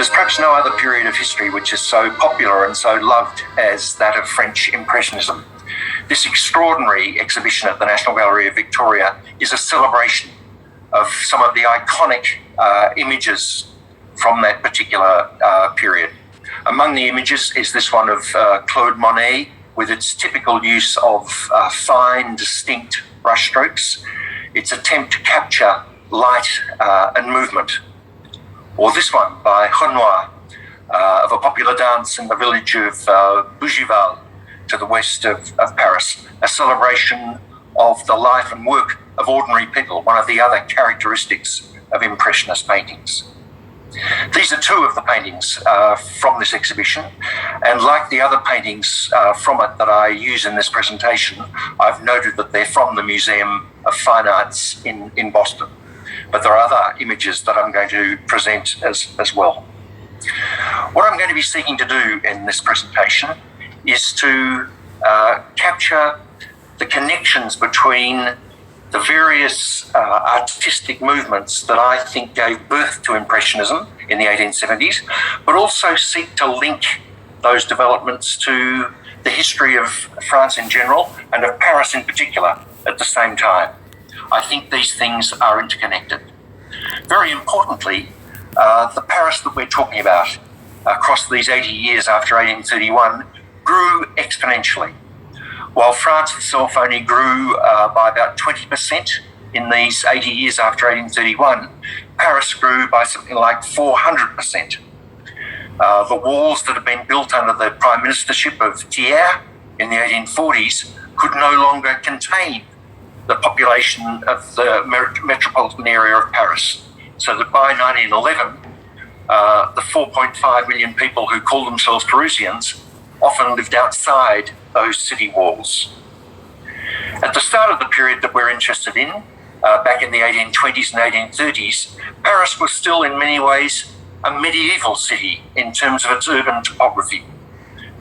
There's perhaps no other period of history which is so popular and so loved as that of French Impressionism. This extraordinary exhibition at the National Gallery of Victoria is a celebration of some of the iconic images from that particular period. Among the images is this one of Claude Monet, with its typical use of fine, distinct brushstrokes, its attempt to capture light and movement. Or this one by Renoir, of a popular dance in the village of Bougival to the west of Paris, a celebration of the life and work of ordinary people, one of the other characteristics of Impressionist paintings. These are two of the paintings from this exhibition, and like the other paintings from it that I use in this presentation, I've noted that they're from the Museum of Fine Arts in Boston. But there are other images that I'm going to present as well. What I'm going to be seeking to do in this presentation is to capture the connections between the various artistic movements that I think gave birth to Impressionism in the 1870s, but also seek to link those developments to the history of France in general and of Paris in particular at the same time. I think these things are interconnected. Very importantly, the Paris that we're talking about across these 80 years after 1831 grew exponentially. While France itself only grew by about 20% in these 80 years after 1831, Paris grew by something like 400%. The walls that had been built under the prime ministership of Thiers in the 1840s could no longer contain the population of the metropolitan area of Paris. So that by 1911, the 4.5 million people who called themselves Parisians often lived outside those city walls. At the start of the period that we're interested in, back in the 1820s and 1830s, Paris was still in many ways a medieval city in terms of its urban topography.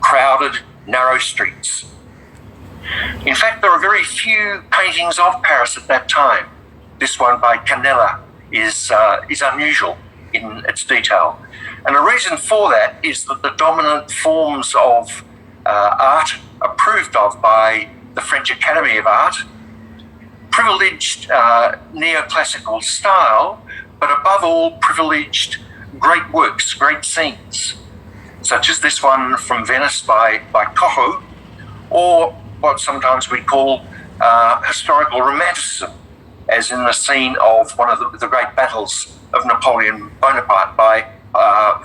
Crowded, narrow streets. In fact, there are very few paintings of Paris at that time. This one by Canella is unusual in its detail. And the reason for that is that the dominant forms of art approved of by the French Academy of Art privileged neoclassical style, but above all privileged great works, great scenes, such as this one from Venice by Coho, or what sometimes we call historical romanticism, as in the scene of one of the great battles of Napoleon Bonaparte by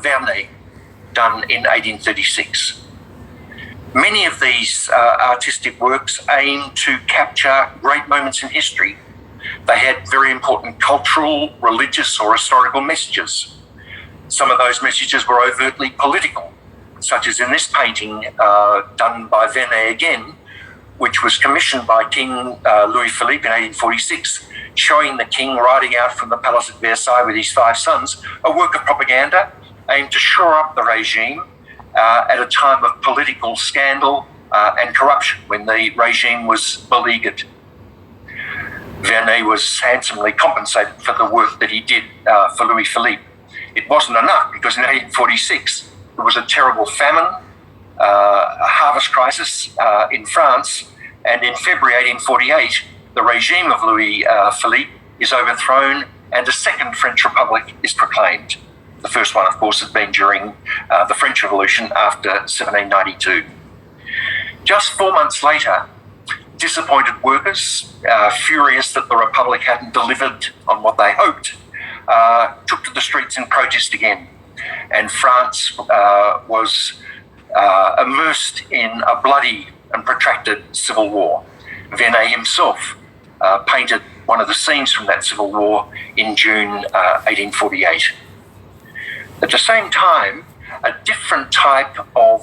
Vernet, done in 1836. Many of these artistic works aim to capture great moments in history. They had very important cultural, religious, or historical messages. Some of those messages were overtly political, such as in this painting done by Vernet again, which was commissioned by King Louis Philippe in 1846, showing the king riding out from the palace at Versailles with his 5 sons, a work of propaganda aimed to shore up the regime at a time of political scandal and corruption, when the regime was beleaguered. Vernet was handsomely compensated for the work that he did for Louis Philippe. It wasn't enough, because in 1846 there was a terrible famine, a harvest crisis in France, and in February 1848 the regime of Louis Philippe is overthrown and a second French Republic is proclaimed. The first one, of course, had been during the French Revolution after 1792. Just 4 months later, disappointed workers, furious that the Republic hadn't delivered on what they hoped, took to the streets in protest again. And France was immersed in a bloody and protracted civil war. Vernet himself painted one of the scenes from that civil war in June 1848. At the same time, a different type of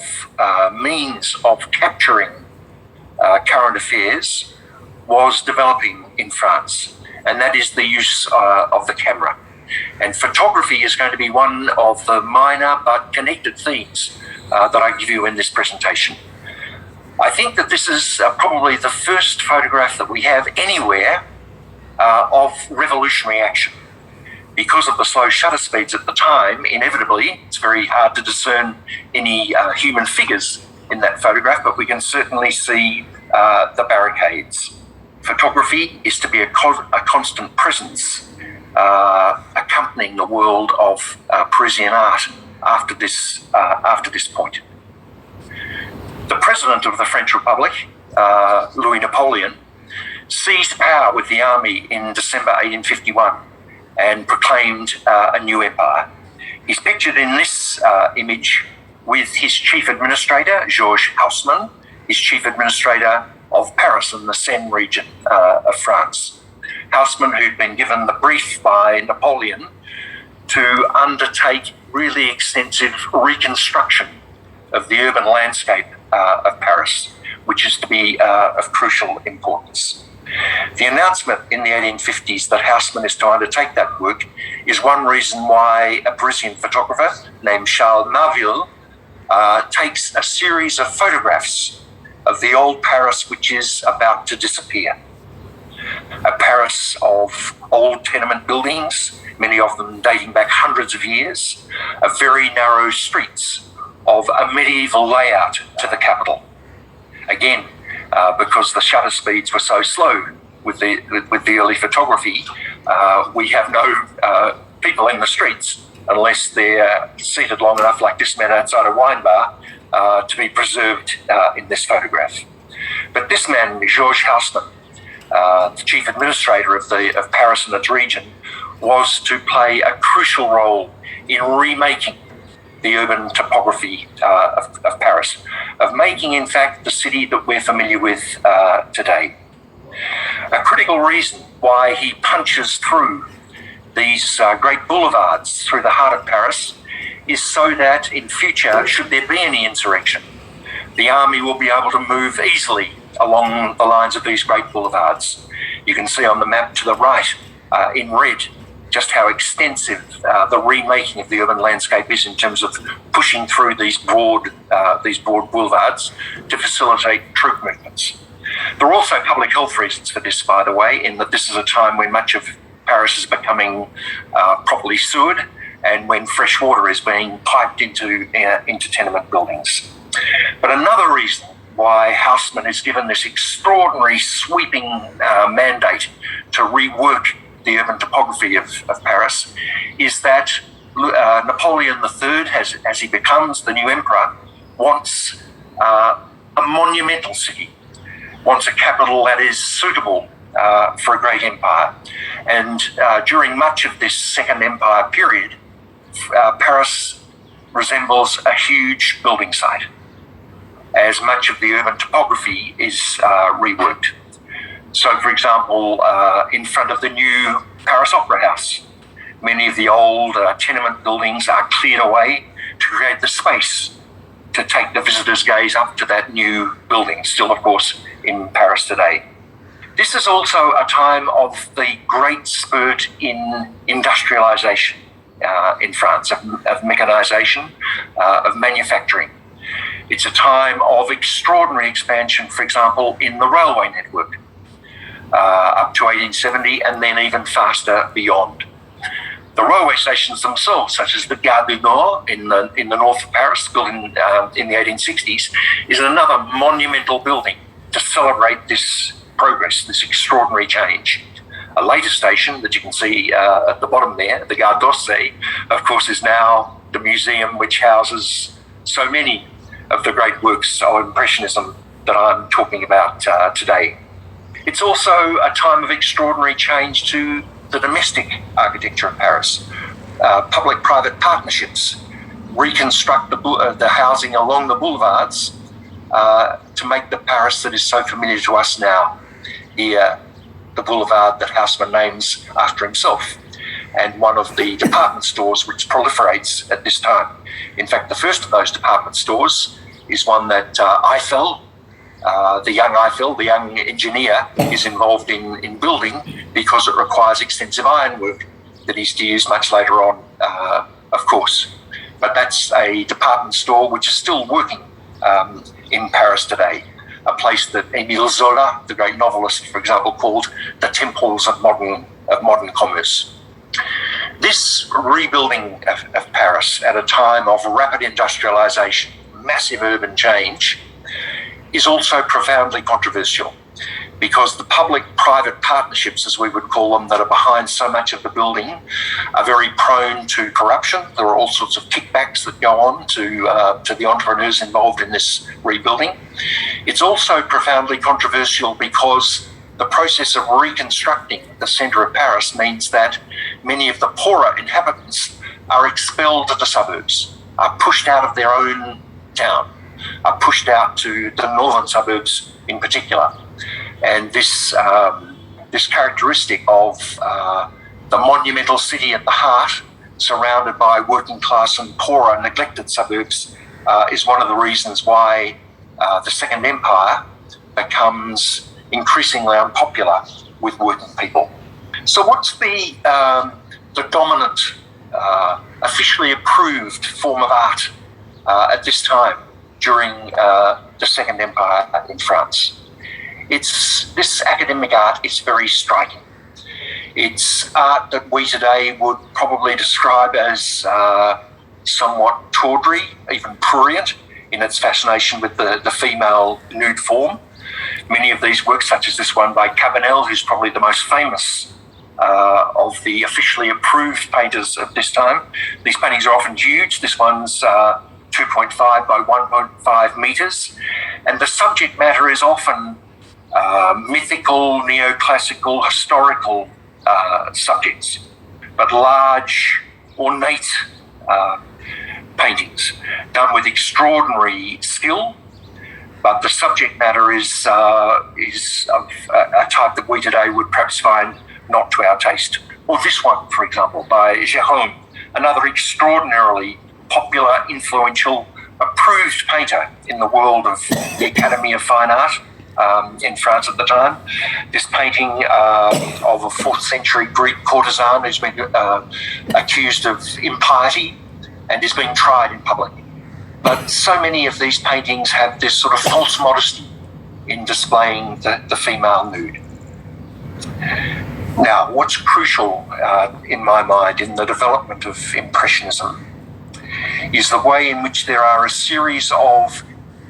means of capturing current affairs was developing in France, and that is the use of the camera. And photography is going to be one of the minor but connected themes that I give you in this presentation. I think that this is probably the first photograph that we have anywhere of revolutionary action. Because of the slow shutter speeds at the time, inevitably, it's very hard to discern any human figures in that photograph, but we can certainly see the barricades. Photography is to be a constant presence accompanying the world of Parisian art after this point. The president of the French Republic, Louis Napoleon, seized power with the army in December 1851 and proclaimed a new empire. He's pictured in this image with his chief administrator, Georges Haussmann, his chief administrator of Paris in the Seine region of France. Haussmann, who'd been given the brief by Napoleon to undertake really extensive reconstruction of the urban landscape of Paris, which is to be of crucial importance. The announcement in the 1850s that Haussmann is to undertake that work is one reason why a Parisian photographer named Charles Marville takes a series of photographs of the old Paris which is about to disappear. A Paris of old tenement buildings, many of them dating back hundreds of years, of very narrow streets, of a medieval layout to the capital. Again, because the shutter speeds were so slow with the early photography, we have no people in the streets unless they're seated long enough, like this man outside a wine bar, to be preserved in this photograph. But this man, Georges Haussmann, the chief administrator of Paris and its region, was to play a crucial role in remaking the urban topography of Paris, of making, in fact, the city that we're familiar with today. A critical reason why he punches through these great boulevards through the heart of Paris is so that in future, should there be any insurrection, the army will be able to move easily along the lines of these great boulevards. You can see on the map to the right in red just how extensive the remaking of the urban landscape is in terms of pushing through these broad boulevards to facilitate troop movements. There are also public health reasons for this, by the way, in that this is a time when much of Paris is becoming properly sewered and when fresh water is being piped into tenement buildings. But another reason why Haussmann is given this extraordinary sweeping mandate to rework the urban topography of Paris is that Napoleon III, as he becomes the new emperor, wants a monumental city, wants a capital that is suitable for a great empire. And during much of this Second Empire period, Paris resembles a huge building site, as much of the urban topography is reworked. So, for example, in front of the new Paris Opera House, many of the old tenement buildings are cleared away to create the space to take the visitor's gaze up to that new building, still, of course, in Paris today. This is also a time of the great spurt in industrialization in France, of mechanization, of manufacturing. It's a time of extraordinary expansion, for example, in the railway network, up to 1870 and then even faster beyond. The railway stations themselves, such as the Gare du Nord in the north of Paris, built in the 1860s, is another monumental building to celebrate this progress, this extraordinary change. A later station that you can see at the bottom there, the Gare d'Orsay, of course, is now the museum which houses so many of the great works of Impressionism that I'm talking about today. It's also a time of extraordinary change to the domestic architecture of Paris. Public-private partnerships reconstruct the housing along the boulevards to make the Paris that is so familiar to us now. Here, the boulevard that Haussmann names after himself, and one of the department stores which proliferates at this time. In fact, the first of those department stores is one that Eiffel, the young engineer, is involved in building because it requires extensive ironwork that he's to use much later on, of course. But that's a department store which is still working in Paris today, a place that Émile Zola, the great novelist, for example, called the temples of modern commerce. This rebuilding of Paris at a time of rapid industrialization, massive urban change, is also profoundly controversial, because the public-private partnerships, as we would call them, that are behind so much of the building are very prone to corruption. There are all sorts of kickbacks that go on to the entrepreneurs involved in this rebuilding. It's also profoundly controversial because the process of reconstructing the centre of Paris means that many of the poorer inhabitants are expelled to the suburbs, are pushed out of their own town, are pushed out to the northern suburbs in particular. And this characteristic of the monumental city at the heart, surrounded by working class and poorer, neglected suburbs, is one of the reasons why the Second Empire becomes increasingly unpopular with working people. So what's the dominant, officially approved form of art at this time during the Second Empire in France? This academic art is very striking. It's art that we today would probably describe as somewhat tawdry, even prurient, in its fascination with the female nude form. Many of these works, such as this one by Cabanel, who's probably the most famous of the officially approved painters of this time. These paintings are often huge. This one's 2.5 by 1.5 metres, and the subject matter is often mythical, neoclassical, historical subjects, but large, ornate paintings done with extraordinary skill. But the subject matter is of a type that we today would perhaps find not to our taste. Or this one, for example, by Gérôme, another extraordinarily popular, influential, approved painter in the world of the Academy of Fine Art in France at the time. This painting of a 4th century Greek courtesan who's been accused of impiety and is being tried in public. But so many of these paintings have this sort of false modesty in displaying the female nude. Now, what's crucial in my mind in the development of Impressionism is the way in which there are a series of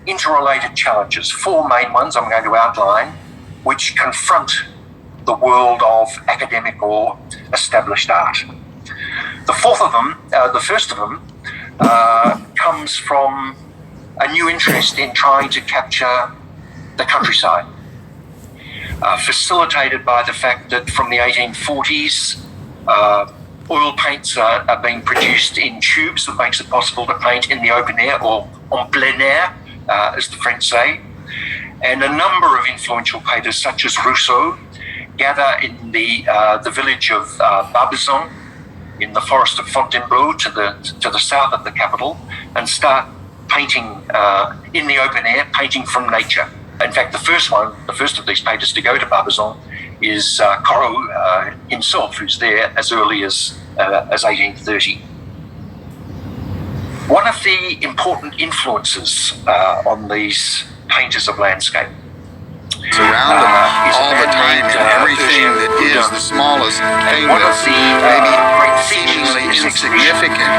interrelated challenges, 4 main ones I'm going to outline, which confront the world of academic or established art. The first of them comes from a new interest in trying to capture the countryside, facilitated by the fact that from the 1840s, oil paints are being produced in tubes that makes it possible to paint in the open air, or en plein air, as the French say. And a number of influential painters, such as Rousseau, gather in the village of Barbizon, in the forest of Fontainebleau to the south of the capital, and start painting in the open air, painting from nature. In fact, the first of these painters to go to Barbizon is Corot himself, who's there as early as 1830. One of the important influences on these painters of landscape around them all the time, and everything that is the smallest thing that's maybe seemingly insignificant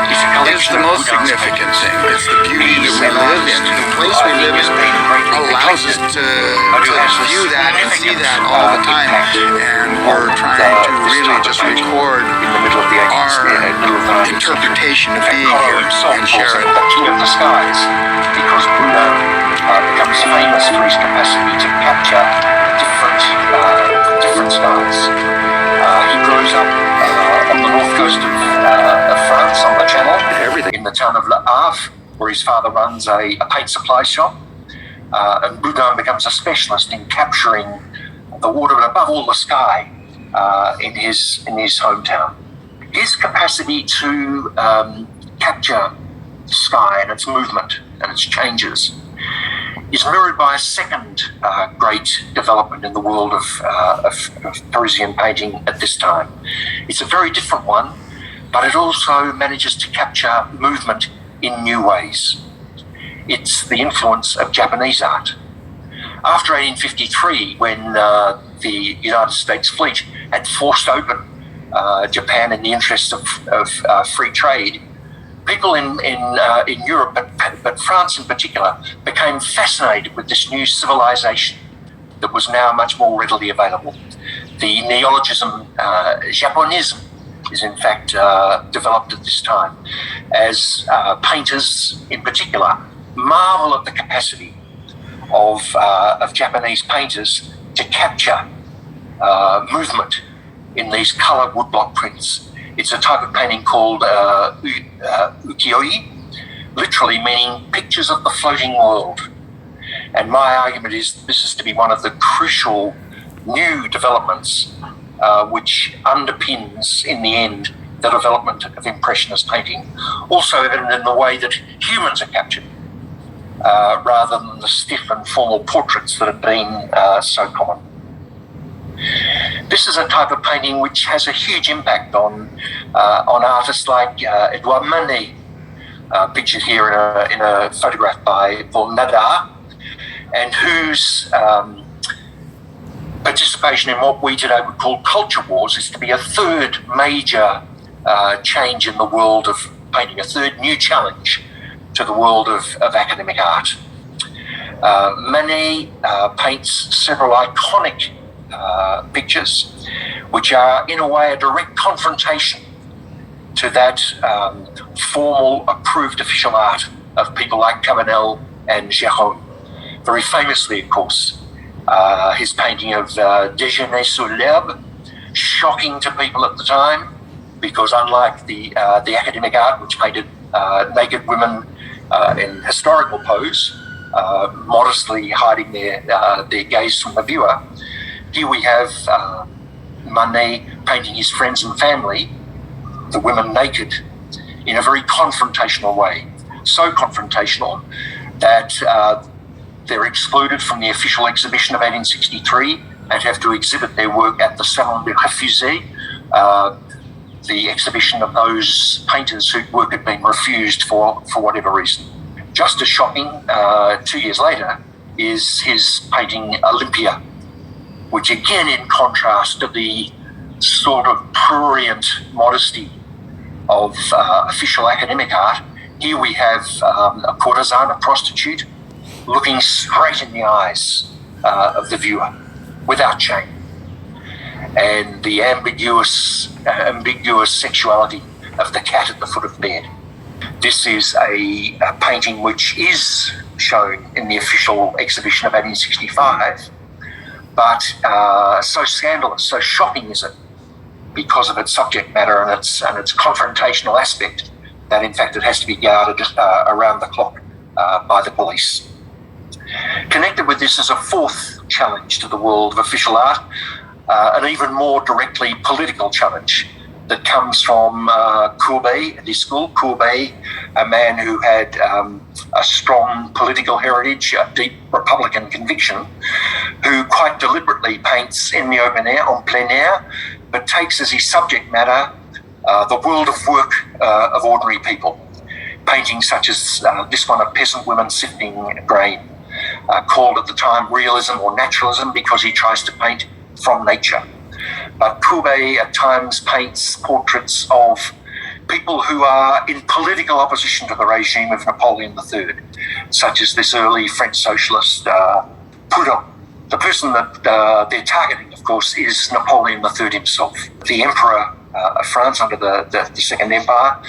is the most significant thing. It's the beauty that we live in. The place we live in allows us to view that and see that all the time, and we're trying to really just record our interpretation of being here and share it. The skies, because Buddha becomes famous for his capacity to capture different skies. He grows up on the north coast of France, on the Channel, in the town of Le Havre, where his father runs a paint supply shop. And Boudin becomes a specialist in capturing the water, but above all the sky, in his hometown. His capacity to capture sky and its movement and its changes is mirrored by a second great development in the world of Parisian painting at this time. It's a very different one, but it also manages to capture movement in new ways. It's the influence of Japanese art. After 1853, when the United States fleet had forced open Japan in the interest of free trade, people in Europe, but France in particular, became fascinated with this new civilization that was now much more readily available. The neologism Japonism is in fact developed at this time, as painters in particular marvel at the capacity of Japanese painters to capture movement in these coloured woodblock prints. It's a type of painting called ukiyo-e, literally meaning pictures of the floating world. And my argument is this is to be one of the crucial new developments which underpins, in the end, the development of Impressionist painting. Also evident in the way that humans are captured, rather than the stiff and formal portraits that have been so common. This is a type of painting which has a huge impact on artists like Edouard Manet, pictured here in a photograph by Paul Nadar, and whose participation in what we today would call culture wars is to be a third major change in the world of painting, a third new challenge to the world of academic art. Manet paints several iconic pictures which are in a way a direct confrontation to that formal approved official art of people like Cabanel and Gérôme. Very famously, of course, his painting of Déjeuner sur l'herbe, shocking to people at the time, because unlike the academic art which painted naked women in historical pose, modestly hiding their gaze from the viewer, here we have Manet painting his friends and family, the women naked, in a very confrontational way. So confrontational that they're excluded from the official exhibition of 1863 and have to exhibit their work at the Salon des Refusés, the exhibition of those painters whose work had been refused for whatever reason. Just as shocking, 2 years later, is his painting Olympia, which again, in contrast to the sort of prurient modesty of official academic art, here we have a courtesan, a prostitute, looking straight in the eyes of the viewer, without shame, and the ambiguous sexuality of the cat at the foot of the bed. This is a painting which is shown in the official exhibition of 1865, but so scandalous, so shocking is it, because of its subject matter and its confrontational aspect, that in fact it has to be guarded around the clock by the police. Connected with this is a fourth challenge to the world of official art, an even more directly political challenge that comes from Courbet at his school. Courbet, a man who had a strong political heritage, a deep Republican conviction, who quite deliberately paints in the open air, en plein air, but takes as his subject matter the world of work of ordinary people. Paintings such as this one of peasant women sifting grain, called at the time realism or naturalism because he tries to paint from nature. But Courbet at times paints portraits of people who are in political opposition to the regime of Napoleon III, such as this early French socialist Proudhon. The person that they're targeting, of course, is Napoleon III himself, the emperor of France under the Second Empire.